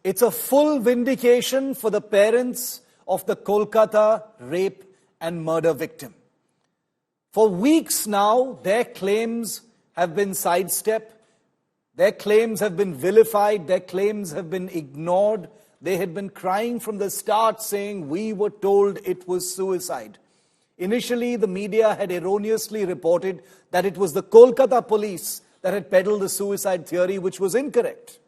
It's a full vindication for the parents of the Kolkata rape and murder victim. For weeks now, their claims have been sidestepped, their claims have been vilified, their claims have been ignored. They had been crying from the start saying, we were told it was suicide. Initially, the media had erroneously reported that it was the Kolkata police that had peddled the suicide theory, which was incorrect.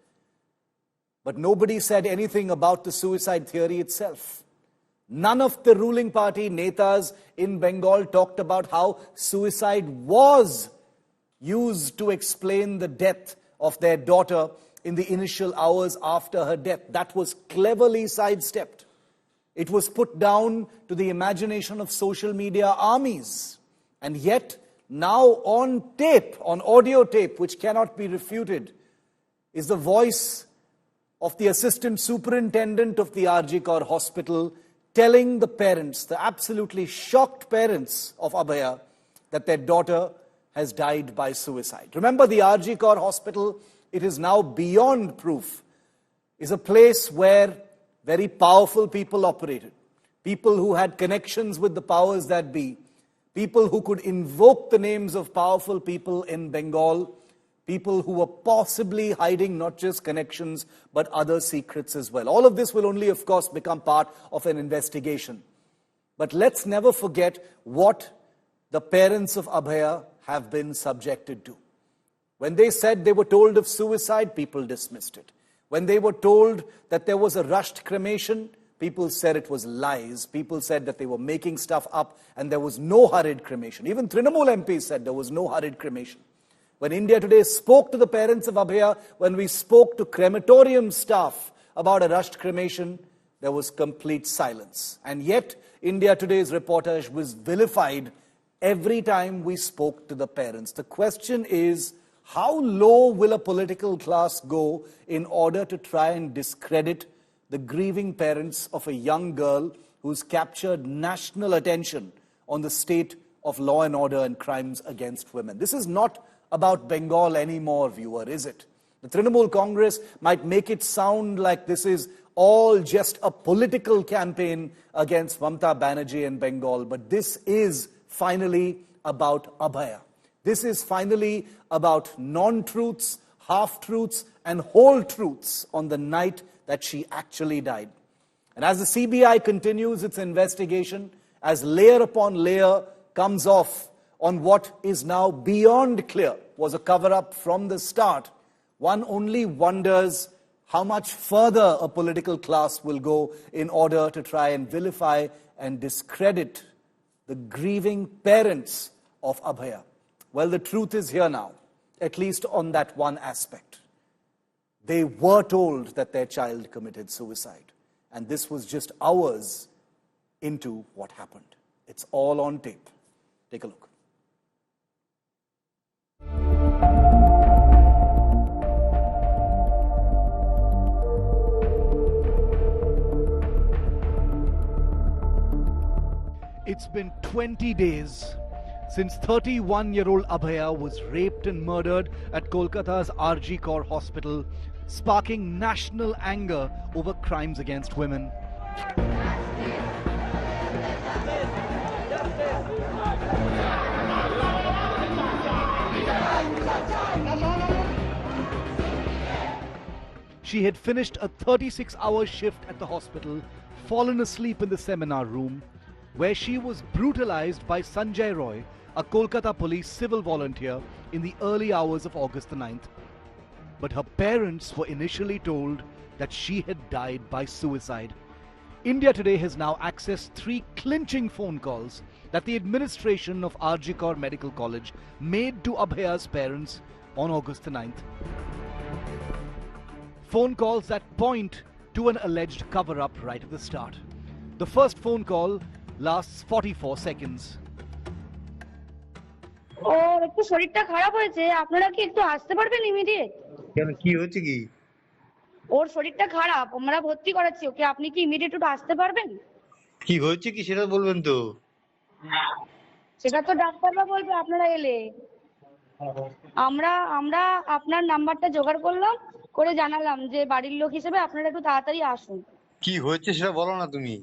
But nobody said anything about the suicide theory itself. None of the ruling party netas in Bengal talked about how suicide was used to explain the death of their daughter in the initial hours after her death. That was cleverly sidestepped. It was put down to the imagination of social media armies. And yet, now on tape, on audio tape, which cannot be refuted, is the voice of the assistant superintendent of the R.G. Kaur hospital telling the parents, the absolutely shocked parents of Abhaya, that their daughter has died by suicide. Remember, the R.G. Kaur hospital, it is now beyond proof, is a place where very powerful people operated. People who had connections with the powers that be. People who could invoke the names of powerful people in Bengal. People who were possibly hiding not just connections, but other secrets as well. All of this will only, of course, become part of an investigation. But let's never forget what the parents of Abhaya have been subjected to. When they said they were told of suicide, people dismissed it. When they were told that there was a rushed cremation, people said it was lies. People said that they were making stuff up and there was no hurried cremation. Even Trinamool MPs said there was no hurried cremation. When India Today spoke to the parents of Abhaya, when we spoke to crematorium staff about a rushed cremation, there was complete silence. And yet, India Today's reportage was vilified every time we spoke to the parents. The question is, how low will a political class go in order to try and discredit the grieving parents of a young girl who's captured national attention on the state of law and order and crimes against women? This is not about Bengal anymore, viewer, is it? The Trinamool Congress might make it sound like this is all just a political campaign against Mamata Banerjee in Bengal, but this is finally about Abhaya. This is finally about non-truths, half-truths, and whole truths on the night that she actually died. And as the CBI continues its investigation, as layer upon layer comes off on what is now beyond clear was a cover-up from the start, one only wonders how much further a political class will go in order to try and vilify and discredit the grieving parents of Abhaya. Well, the truth is here now, at least on that one aspect. They were told that their child committed suicide, and this was just hours into what happened. It's all on tape. Take a look. It's been 20 days since 31-year-old Abhaya was raped and murdered at Kolkata's R.G. Kaur hospital, sparking national anger over crimes against women. She had finished a 36-hour shift at the hospital, fallen asleep in the seminar room, where she was brutalized by Sanjay Roy, a Kolkata police civil volunteer, in the early hours of August the 9th. But her parents were initially told that she had died by suicide. India Today has now accessed 3 clinching phone calls that the administration of R.G. Kaur Medical College made to Abhaya's parents on August the 9th. Phone calls that point to an alleged cover-up right at the start. The first phone call lasts 44 seconds. ওর একটু শরীরটা খারাপ হয়েছে, আপনারা কি একটু আসতে পারবেন immediate? কেন, কি হচ্ছে কি? ওর শরীরটা খারাপ, আমরা ভর্তি করাচ্ছি ওকে, আপনি কি ইমিডিয়েট একটু আসতে পারবেন? কি হচ্ছে কি সেটা বলবেন তো? সেটা তো ডাক্তাররা বলবে আপনারা এলে। আমরা আপনার নাম্বারটা জোগাড় করলাম, করে জানালাম যে বাড়ির লোক হিসেবে আপনারা একটু তাড়াতাড়ি আসুন। কি হয়েছে সেটা বলো না তুমি।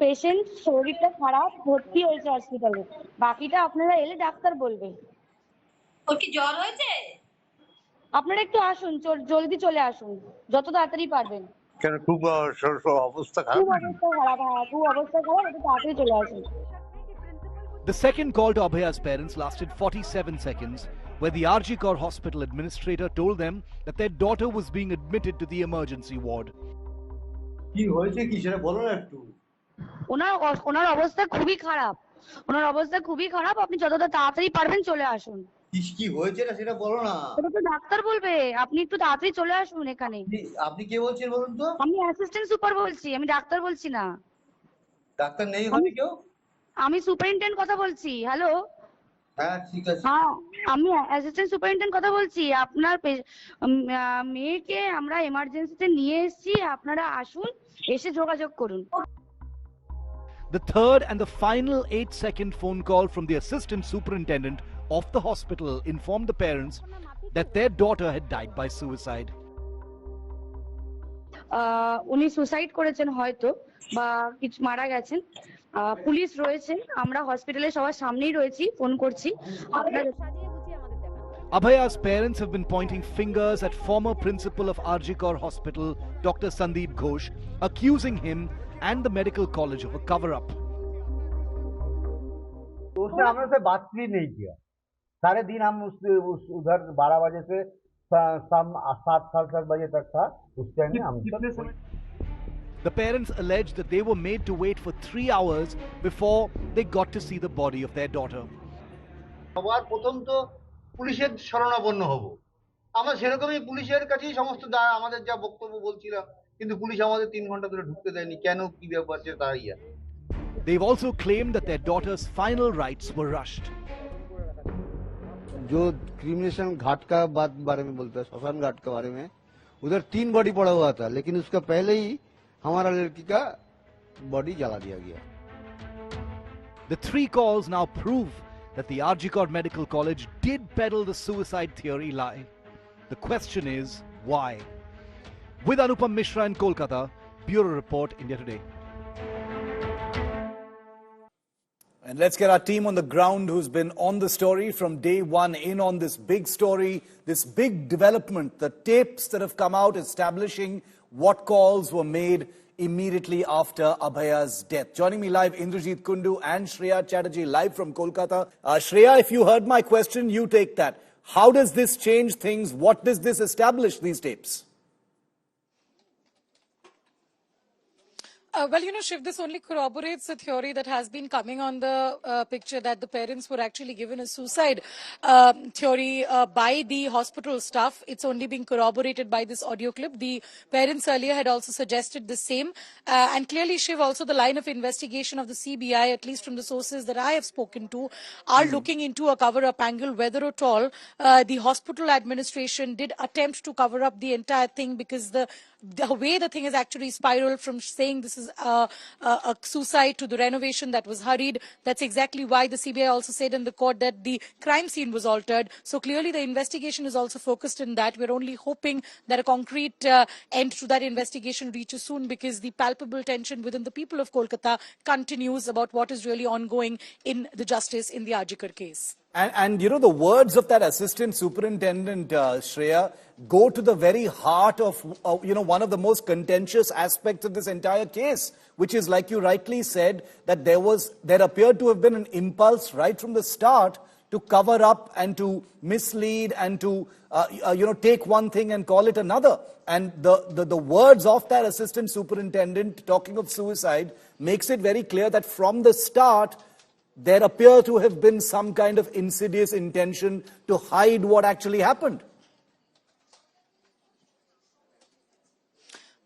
পেশেন্ট শরীরটা খারাপ, ভর্তি হয়েছে হসপিটালে, বাকিটা আপনারা এলে ডাক্তার বলবে। ওর কি জ্বর হয়েছে? আপনারা একটু আসুন, জলদি চলে আসুন, যত তাড়াতাড়ি পারবেন। কেন খুব অবস্থা খারাপ খুব নাকি? অবস্থা খারাপ, হ্যাঁ খুব অবস্থা খারাপ, একটু তাড়াতাড়ি চলে আসুন। The second call to Abhaya's parents lasted 47 seconds, where the RG Kar hospital administrator told them that their daughter was being admitted to the emergency ward. কি হয়েছে কি সেটা বলো না একটু। ওনার অবস্থা খুবই খারাপ, আপনি যতটা তাড়াতাড়ি পারবেন চলে আসুন। কি হয়েছে না সেটা বলো না। এটা তো ডাক্তার বলবে, আপনি একটু তাড়াতাড়ি চলে আসুন এখানে। আপনি কে বলছেন বলুন তো? আমি অ্যাসিস্ট্যান্ট সুপার বলছি, আমি ডাক্তার বলছি না। ডাক্তার নেই হবে কেউ? আমি সুপারিনটেন্ডেন্ট কথা বলছি। হ্যালো, হ্যাঁ ঠিক আছে। হ্যাঁ আমি অ্যাসিস্ট্যান্ট সুপারিনটেন্ডেন্ট কথা বলছি। আপনার মেয়েকে আমরা এমার্জেন্সিতে নিয়ে এসেছি, আপনারা আসুন, এসে যোগাযোগ করুন। The third and the final 8-second phone call from the assistant superintendent of the hospital informed the parents that their daughter had died by suicide. উনি সুসাইড করেছেন হয়তো, বা কিছু মারা গেছেন। পুলিশ রয়েছেন, আমরা হসপিটালে সবার সামনেই রয়েছি, ফোন করছি। Abhaya's parents have been pointing fingers at former principal of RG Kar Hospital, Dr. Sandeep Ghosh, accusing him and the medical college of a cover-up. तो उसने हमसे बात भी नहीं किया। सारे दिन हम उधर 12 बजे से शाम 7 बजे तक था। उस टाइम में हम The parents alleged that they were made to wait for 3 hours before they got to see the body of their daughter. সবার প্রথম তো পুলিশের শরণাপন্ন হব। আমরা সেরকমই পুলিশের কাছেই সমস্ত আমাদের যা বক্তব্য বলছিলাম, কিন্তু পুলিশ আমাদের 3 ঘন্টা ধরে ঢুকতে দেয়নি। কেন, কি ব্যাপার সেটা তাই। They've also claimed that their daughter's final rites were rushed. जो क्रिमिनेशन घाट का बारे में बोलता है, श्मशान घाट के बारे में, उधर 3 बॉडी पड़ा हुआ था, लेकिन उसका पहले ही हमारा लड़की का बॉडी जला दिया गया। The 3 calls now prove that the RG Kar Medical College did peddle the suicide theory lie. The question is, why? With Anupam Mishra in Kolkata, Bureau Report, India Today. And let's get our team on the ground who's been on the story from day one, in on this big story, this big development, the tapes that have come out establishing what calls were made immediately after Abhaya's death. Joining me live, Indrajit Kundu and Shreya Chatterjee, live from Kolkata. Shreya, if you heard my question, you take that. How does this change things? What does this establish, these tapes? Well, Shiv, this only corroborates the theory that has been coming on the picture that the parents were actually given a suicide theory by the hospital staff. It's only being corroborated by this audio clip. The parents earlier had also suggested the same. And clearly, Shiv, also the line of investigation of the CBI, at least from the sources that I have spoken to, are looking into a cover-up angle, whether at all the hospital administration did attempt to cover up the entire thing, because the way the thing has actually spiraled from saying this is a suicide to the renovation that was hurried. That's exactly why the CBI also said in the court that the crime scene was altered. So clearly the investigation is also focused in that. We're only hoping that a concrete end to that investigation reaches soon, because the palpable tension within the people of Kolkata continues about what is really ongoing in the justice in the Arjikar case. And the words of that assistant superintendent, Shreya, go to the very heart of, one of the most contentious aspects of this entire case, which is, like you rightly said, that there appeared to have been an impulse right from the start to cover up and to mislead and to, take one thing and call it another. And the words of that assistant superintendent talking of suicide makes it very clear that from the start, there appear to have been some kind of insidious intention to hide what actually happened.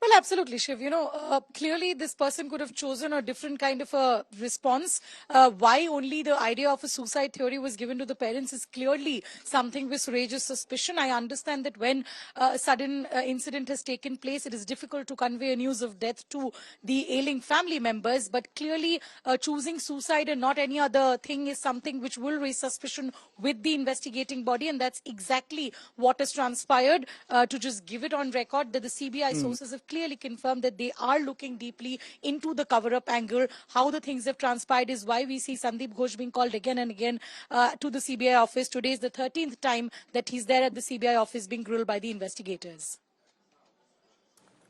Well, Well, absolutely, Shiv. Clearly this person could have chosen a different kind of a response. Why only the idea of a suicide theory was given to the parents is clearly something which raises suspicion. I understand that when a sudden incident has taken place, it is difficult to convey a news of death to the ailing family members. But clearly choosing suicide and not any other thing is something which will raise suspicion with the investigating body. And that's exactly what has transpired. To just give it on record that the CBI sources have clearly confirmed that they are looking deeply into the cover-up angle. How the things have transpired is why we see Sandeep Ghosh being called again and again to the CBI office. Today is the 13th time that he's there at the CBI office being grilled by the investigators.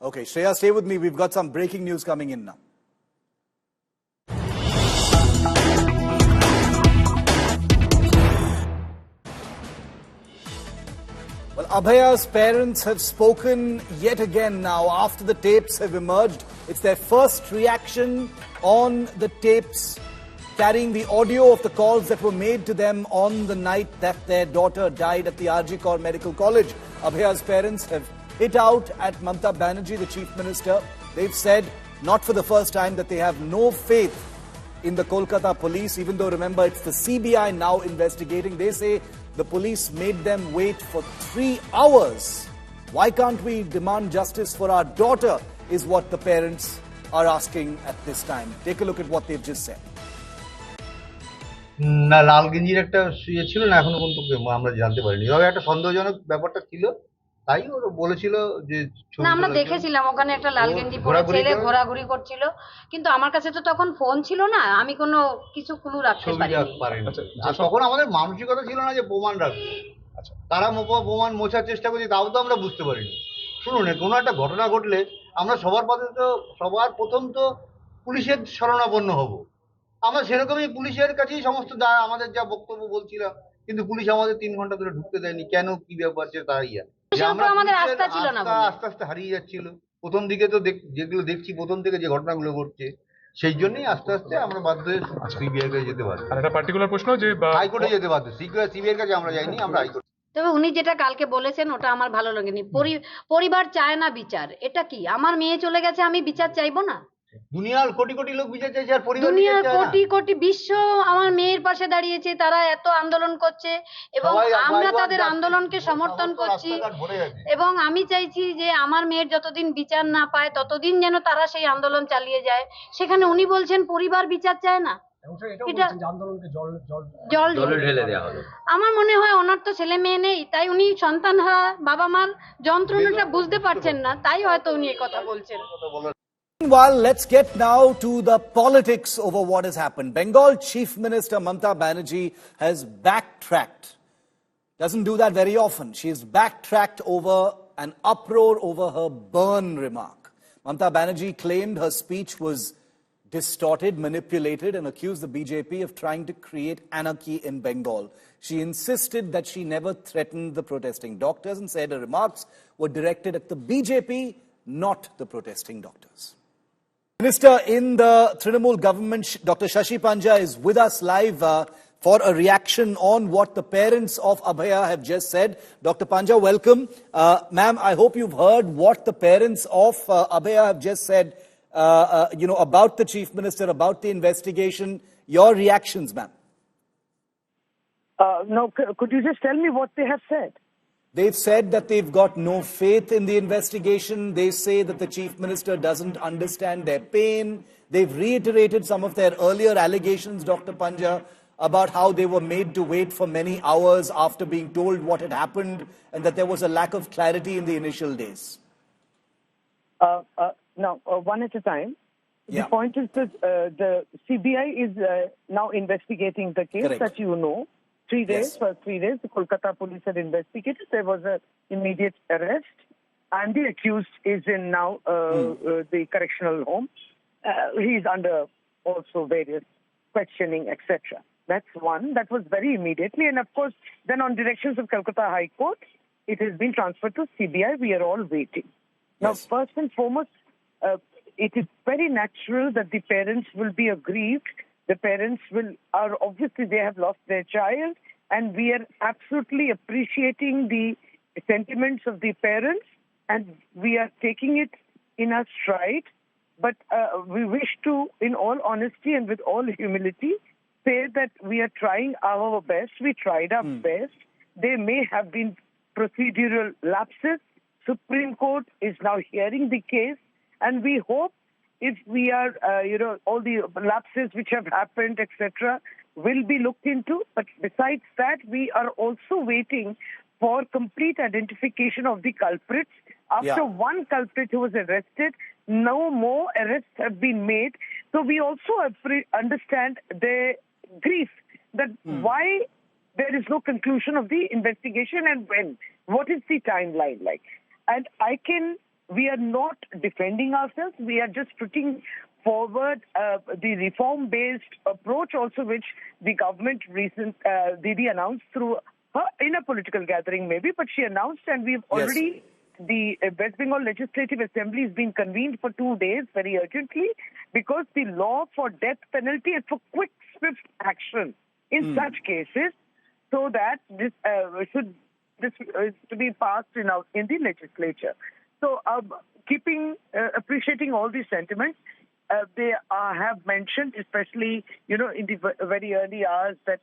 Okay, Shreya, stay with me. We've got some breaking news coming in now. Well, Abhaya's parents have spoken yet again now after the tapes have emerged. It's their first reaction on the tapes carrying the audio of the calls that were made to them on the night that their daughter died at the RG Kaur Medical College. Abhaya's parents have hit out at Mamata Banerjee, the Chief Minister. They've said, not for the first time, that they have no faith in the Kolkata police, even though, remember, it's the CBI now investigating. They say the police made them wait for 3 hours. Why can't we demand justice for our daughter, is what the parents are asking at this time. Take a look at what they've just said. না, লাল গেঞ্জির একটা ইয়ে ছিল না, এখনো পর্যন্ত আমরা জানতে পারিনি। তবে একটা সন্দেহজনক ব্যাপারটা ছিল, তাই ওরা বলেছিল যে না, আমরা দেখেছিলাম ওখানে একটা লাল গেঞ্জি পরে ছেলে ঘোরাঘুরি করছিল, কিন্তু আমার কাছে তো তখন ফোন ছিল না, আমি কোনো কিছু ক্লু রাখতে পারিনি। আর তখন আমাদের মানসিকতা ছিল না যে প্রমাণ রাখবো। তারা প্রমাণ মোছার চেষ্টা করছে, তাও তো আমরা বুঝতে পারিনি। শুনুন, কোনো একটা ঘটনা ঘটলে আমরা সবার প্রথম তো পুলিশের শরণাপন্ন হব। আমরা সেরকমই পুলিশের কাছেই সমস্ত আমাদের যা বক্তব্য বলছিলাম, কিন্তু পুলিশ আমাদের 3 ঘন্টা ধরে ঢুকতে দেয়নি। কেন, কি ব্যাপার, তাই আমাদের আস্থা ছিল না, আস্তে আস্তে হারিয়ে যাচ্ছিল। প্রথম দিকে তো যেগুলো দেখছি, প্রথম থেকে যে ঘটনাগুলো ঘটছে, সেই জন্যই আস্তে আস্তে আমরা বাধ্য হয়ে সিবিআই কাছে যেতে বাধ্য। আর একটা পার্টিকুলার প্রশ্ন, যে হাইকোর্টে যেতে বাধ্য। সিবিআই কাছে আমরা যাইনি, আমরা হাইকোর্ট। তবে উনি যেটা কালকে বলেছেন ওটা আমার ভালো লাগেনি। পরিবার চায় না বিচার, এটা কি? আমার মেয়ে চলে গেছে, আমি বিচার চাইবো না? দুনিয়ার কোটি কোটি লোক বিচার চাইছে, আর পরিবার দুনিয়ার কোটি কোটি বিশ্ব আমার মেয়ের পাশে দাঁড়িয়েছে, তারা এত আন্দোলন করছে এবং আমরা তাদের আন্দোলনকে সমর্থন করছি, এবং আমি চাইছি যে আমার মেয়ের যতদিন বিচার না পায় ততদিন যেন তারা সেই আন্দোলন চালিয়ে যায়। সেখানে উনি বলছেন পরিবার বিচার চায় না। আমার মনে হয় ওনার তো ছেলে মেয়ে নেই, তাই উনি সন্তানহারা বাবা মার যন্ত্রণাটা বুঝতে পারছেন না, তাই হয়তো উনি এই কথা বলছেন। Meanwhile, let's get now to the politics over what has happened. Bengal Chief Minister Mamata Banerjee has backtracked. Doesn't do that very often. She's backtracked over an uproar over her burn remark. Mamata Banerjee claimed her speech was distorted, manipulated, and accused the BJP of trying to create anarchy in Bengal. She insisted that she never threatened the protesting doctors and said her remarks were directed at the BJP, not the protesting doctors. Minister in the Trinamool government, Dr. Shashi Panja, is with us live for a reaction on what the parents of Abhaya have just said. Dr. Panja, welcome. Ma'am, I hope you've heard what the parents of Abhaya have just said, about the Chief Minister, about the investigation. Your reactions, ma'am. No, could you just tell me what they have said? They've said that they've got no faith in the investigation. They say that the Chief Minister doesn't understand their pain. They've reiterated some of their earlier allegations, Dr. Panja, about how they were made to wait for many hours after being told what had happened, and that there was a lack of clarity in the initial days. Now, one at a time. Yeah. The point is that the CBI is now investigating the case. Correct. That you know. 3 days, Yes. for 3 days, the Kolkata police had investigated. There was an immediate arrest, and the accused is in now the correctional home. He is under also various questioning, etc. That's one. That was very immediately. And of course, then on directions of Kolkata High Court, it has been transferred to CBI. We are all waiting. Now, Yes. first and foremost, it is very natural that the parents will be aggrieved. The parents are obviously, they have lost their child, and we are absolutely appreciating the sentiments of the parents, and we are taking it in our stride, but we wish to, in all honesty and with all humility, say that we are trying our best. We tried our best. There may have been procedural lapses. Supreme Court is now hearing the case, and we hope if we are, all the lapses which have happened, etc., will be looked into. But besides that, we are also waiting for complete identification of the culprits. After one culprit who was arrested, no more arrests have been made. So we also understand their grief that why there is no conclusion of the investigation and when. What is the timeline like? And we are not defending ourselves. We are just putting forward the reform-based approach also, which the government Didi announced through her in a political gathering maybe, but she announced, and we've already, the West Bengal Legislative Assembly is being convened for 2 days very urgently, because the law for death penalty and for quick, swift action in such cases, so that this is to be passed in the legislature. So, appreciating all these sentiments, they have mentioned, especially in the very early hours, that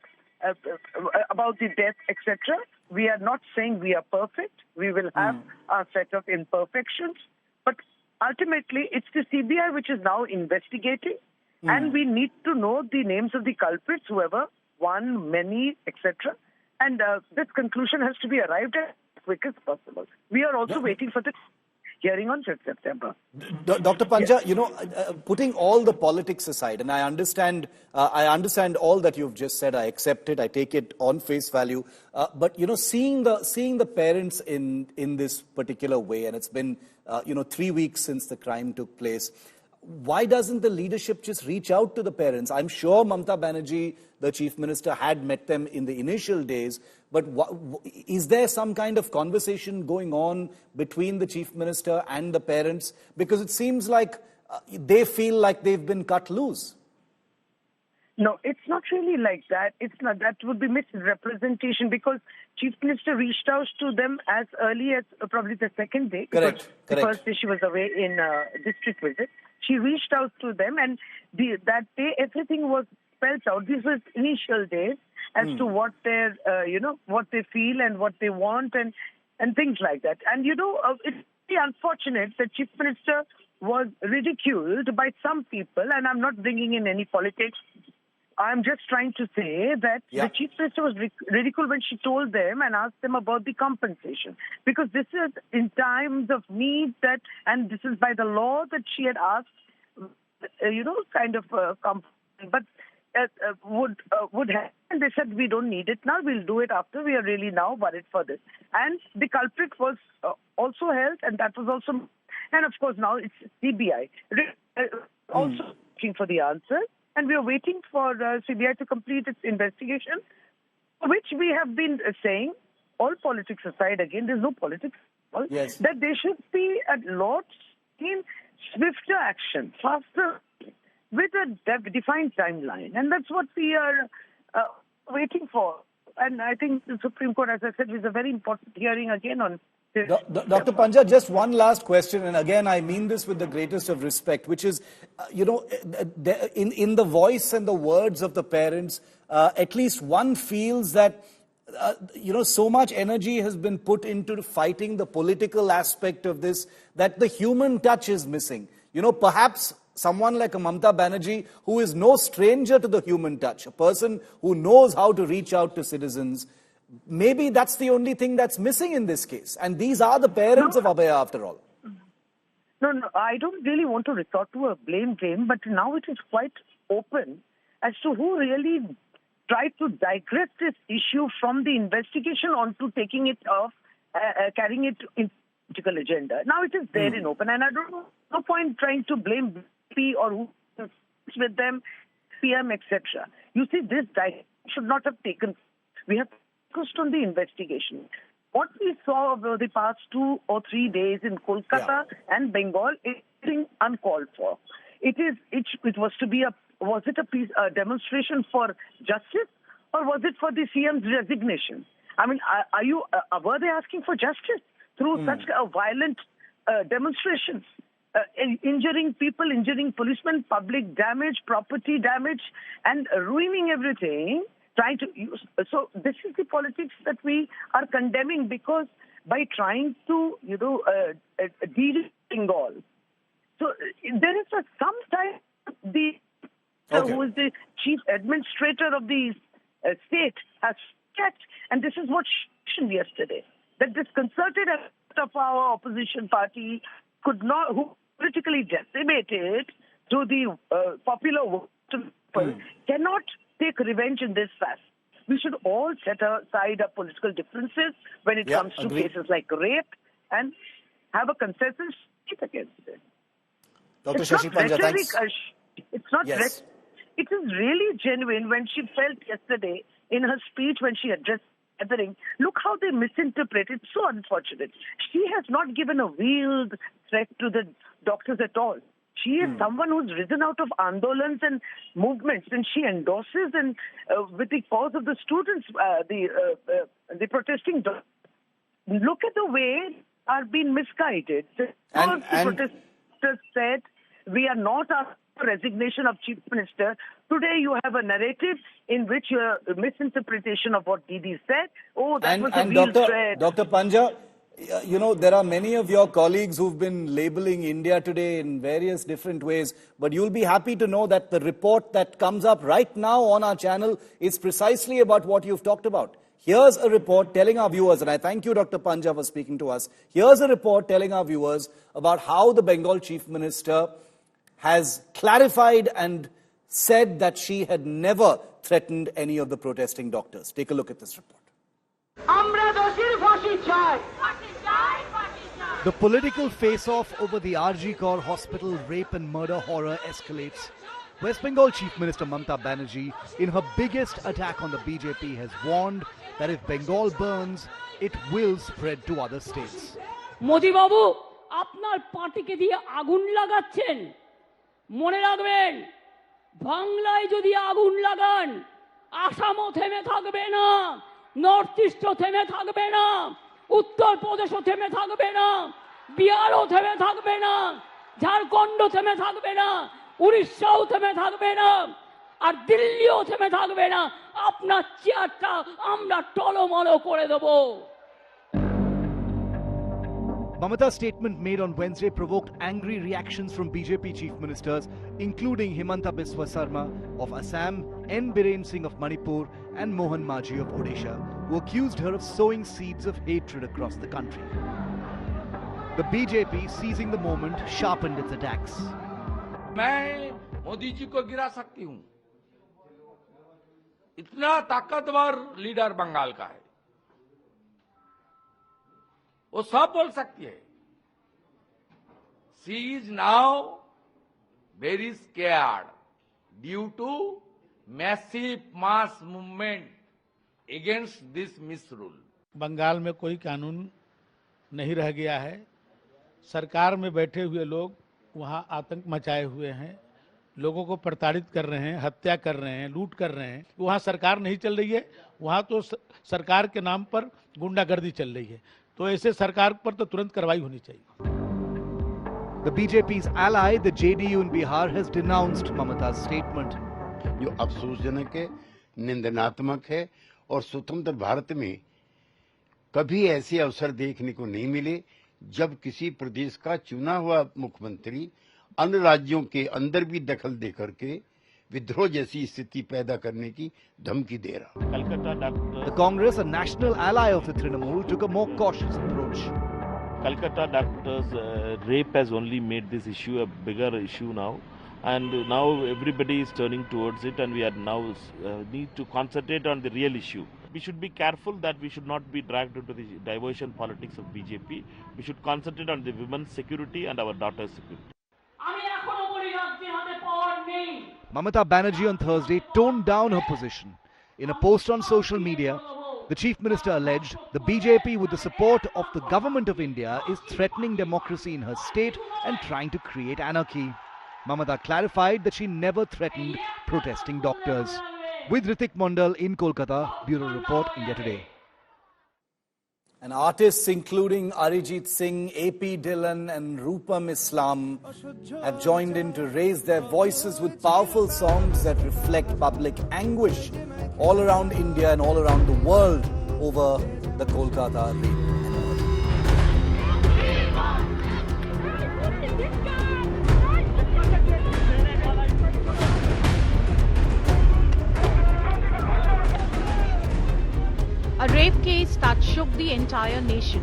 about the death, etc. We are not saying we are perfect. We will have our set of imperfections, but ultimately it's the CBI which is now investigating, and we need to know the names of the culprits, whoever, one, many, etc. And this conclusion has to be arrived at as quick as possible. We are also waiting for the hearing on 5th September. Dr. Panja, putting all the politics aside, and I understand all that you've just said. I accept it. I take it on face value. But seeing the parents in this particular way, and it's been 3 weeks since the crime took place. Why doesn't the leadership just reach out to the parents? I'm sure Mamata Banerjee, the Chief Minister, had met them in the initial days, but is there some kind of conversation going on between the Chief Minister and the parents? Because it seems like they feel like they've been cut loose. No, it's not really like that. It's not. That would be misrepresentation, because Chief Minister reached out to them as early as probably the second day. Correct. The first day she was away in district visit. She reached out to them, and that day everything was spelled out. These were initial days as to what their, what they feel and what they want and things like that. And it's really unfortunate that Chief Minister was ridiculed by some people, and I'm not bringing in any politics. I'm just trying to say that the Chief Minister was ridiculed when she told them and asked them about the compensation. Because this is in times of need and this is by the law that she had asked, but would have. And they said, we don't need it now, we'll do it after, we are really now worried for this. And the culprit was also held, and that was also, and of course now it's CBI, also looking for the answer. And we are waiting for CBI to complete its investigation, which we have been saying, all politics aside, again, there's no politics, that there should be a lot in swifter action, faster, with a defined timeline. And that's what we are waiting for. And I think the Supreme Court, as I said, is a very important hearing again on Dr. Panja, just one last question, and again, I mean this with the greatest of respect, which is, in the voice and the words of the parents, at least one feels that, so much energy has been put into fighting the political aspect of this, that the human touch is missing. Perhaps someone like a Mamata Banerjee, who is no stranger to the human touch, a person who knows how to reach out to citizens, maybe that's the only thing that's missing in this case. And these are the parents of Abhaya, after all. No, I don't really want to resort to a blame game, but now it is quite open as to who really tried to digress this issue from the investigation onto taking it off, carrying it in political agenda. Now it is there in open, and I don't know, no point trying to blame BP or who with them, PM, etc. You see, this should not have taken. We have focused on the investigation. What we saw over the past 2 or 3 days in Kolkata and Bengal is uncalled for. It was to be was it a demonstration for justice, or was it for the CM's resignation? I mean, were they asking for justice through such a violent demonstration? injuring people, injuring policemen, public damage, property damage, and ruining everything. Trying to use. So this is the politics that we are condemning, because by trying to, deal with Bengal. So there is sometimes the who is the chief administrator of the state has checked, and this is what she mentioned yesterday, that this concerted effort of our opposition party could not, who politically decimated to the popular vote, cannot take revenge in this fashion. We should all set aside our political differences when it comes to cases like rape and have a consensus against it. Dr. Shashi Panja, thanks. It's not rhetoric. It is really genuine when she felt yesterday in her speech when she addressed the gathering. Look how they misinterpret it. So unfortunate. She has not given a veiled threat to the doctors at all. She is someone who's risen out of andolans and movements, and she endorses and with the cause of the students, the protesting doctors. Look at the way are being misguided. The protesters said, we are not asking for resignation of Chief Minister. Today you have a narrative in which your misinterpretation of what Didi said. Oh, that was a real threat. Dr. Panja, there are many of your colleagues who've been labeling India Today in various different ways, but you'll be happy to know that the report that comes up right now on our channel is precisely about what you've talked about. Here's a report telling our viewers, and I thank you, Dr. Panja, for speaking to us. Here's a report telling our viewers about how the Bengal Chief Minister has clarified and said that she had never threatened any of the protesting doctors. Take a look at this report. The political face-off over the RG Kaur hospital rape and murder horror escalates. West Bengal Chief Minister Mamata Banerjee, in her biggest attack on the BJP, has warned that if Bengal burns, it will spread to other states. Modi Babu, আপনার পার্টিকে দিয়ে আগুন লাগাচ্ছেন, মনে রাখবেন, বাংলায় যদি আগুন লাগান, আসামও থেমে থাকবে না, নর্থ ইস্টও থেমে থাকবে না, উত্তর প্রদেশও থেমে থাকবে না, বিহারও থেমে থাকবে না, ঝাড়খণ্ড থেমে থাকবে না, উড়িষ্যাও থেমে থাকবে না, আর দিল্লিও থেমে থাকবে না। আপনার চেয়ারটা আমরা টলমলো করে দেব। Mamata's statement made on Wednesday provoked angry reactions from BJP chief ministers, including Himanta Biswa Sarma of Assam, N. Biren Singh of Manipur, and Mohan Majhi of Odisha, who accused her of sowing seeds of hatred across the country. The BJP, seizing the moment, sharpened its attacks. मैं मोदी जी को गिरा सकती हूं, इतना ताकतवर leader Bengal का है, वो सब बोल सकती है. She is now very scared due to massive mass movement against this misrule. Bengal में कोई कानून नहीं रह गया है. सरकार में बैठे हुए लोग वहां आतंक मचाए हुए हैं, लोगों को प्रताड़ित कर रहे हैं, हत्या कर रहे हैं, लूट कर रहे हैं. वहां सरकार नहीं चल रही है, वहां तो सरकार के नाम पर गुंडागर्दी चल रही है. तो ऐसे सरकार पर तो तुरंत कार्रवाई होनी चाहिए. The BJP's ally, the JDU in Bihar, has denounced Mamata's statement. जो अफसोसजनक है, निंदनात्मक है और स्वतंत्र भारत में कभी ऐसे अवसर देखने को नहीं मिले जब किसी प्रदेश का चुना हुआ मुख्यमंत्री अन्य राज्यों के अंदर भी दखल दे करके विद्रोह जैसी स्थिति पैदा करने की धमकी दे रहा. The Congress, a national ally of the Trinamool, took a more cautious approach. Kolkata doctors rape has only made this issue a bigger issue now, and now everybody is turning towards it, and we are now need to concentrate on the real issue. We should be careful that we should not be dragged into the diversion politics of BJP. We should concentrate on the women's security and our daughters' security. Mamata Banerjee on Thursday toned down her position. In a post on social media, the Chief Minister alleged the BJP, with the support of the Government of India, is threatening democracy in her state and trying to create anarchy. Mamata clarified that she never threatened protesting doctors. With Ritik Mondal in Kolkata, Bureau Report, India Today. And artists including Arijit Singh, AP Dhillon and Rupam Islam have joined in to raise their voices with powerful songs that reflect public anguish all around India and all around the world over the Kolkata rape and murder. A rape case that shook the entire nation.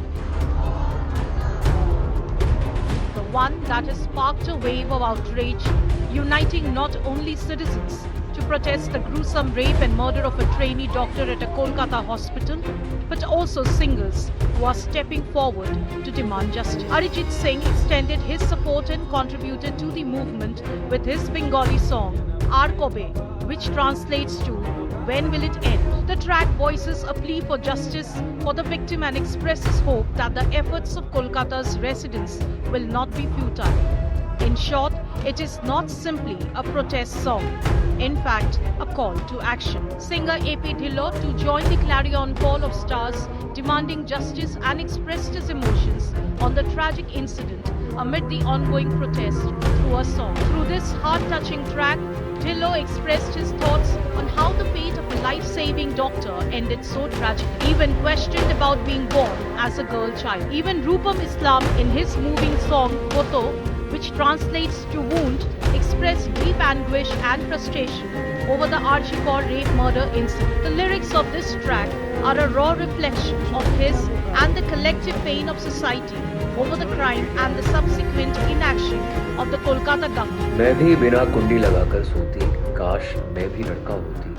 The one that has sparked a wave of outrage, uniting not only citizens to protest the gruesome rape and murder of a trainee doctor at a Kolkata hospital, but also singers who are stepping forward to demand justice. Arijit Singh extended his support and contributed to the movement with his Bengali song, Aar Kobe, which translates to "When will it end?" The track voices a plea for justice for the victim and expresses hope that the efforts of Kolkata's residents will not be futile. In short, it is not simply a protest song. In fact, a call to action. Singer AP Dhillon to join the clarion call of stars demanding justice and expressed his emotions on the tragic incident amid the ongoing protest through a song. Through this heart-touching track, Dhillon expressed his thoughts on how the fate of a life-saving doctor ended so tragically, even questioned about being born as a girl child. Even Rupam Islam in his moving song Koto, which translates to wound, expressed deep anguish and frustration over the Archie rape murder incident. The lyrics of this track are a raw reflection of his and the collective pain of society over the crime and the subsequent inaction of the Kolkata government. मैं भी बिना कुंडी लगाकर सोती, काश मैं भी लड़का होती,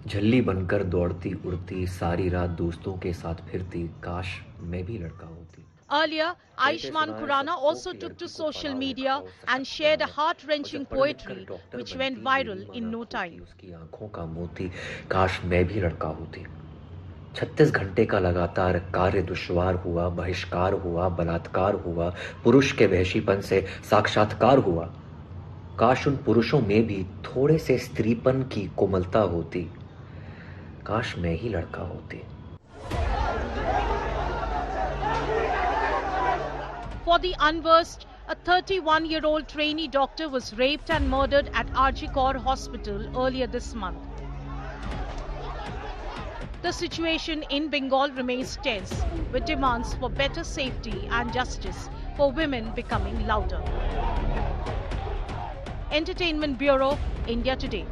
झल्ली बनकर दौड़ती उड़ती, सारी रात दोस्तों के साथ फिरती, काश मैं भी लड़का होती. Earlier, Ayushmann Khurrana also took to social media and shared a heart-wrenching poetry which went viral in no time. उसकी आंखों का मोती, काश मैं भी लड़का होती. 36 घंटे का लगातार कार्य दुश्वार हुआ, बहिष्कार हुआ, बलात्कार हुआ, पुरुष के वहशीपन से साक्षात्कार हुआ. काश उन पुरुषों में भी थोड़े से स्त्रीपन की कोमलता होती, काश मैं ही लड़का होती. For the unversed, a 31-year-old trainee doctor was raped and murdered at Archie Hospital earlier this month. The situation in Bengal remains tense, with demands for better safety and justice for women becoming louder. Entertainment Bureau, India Today.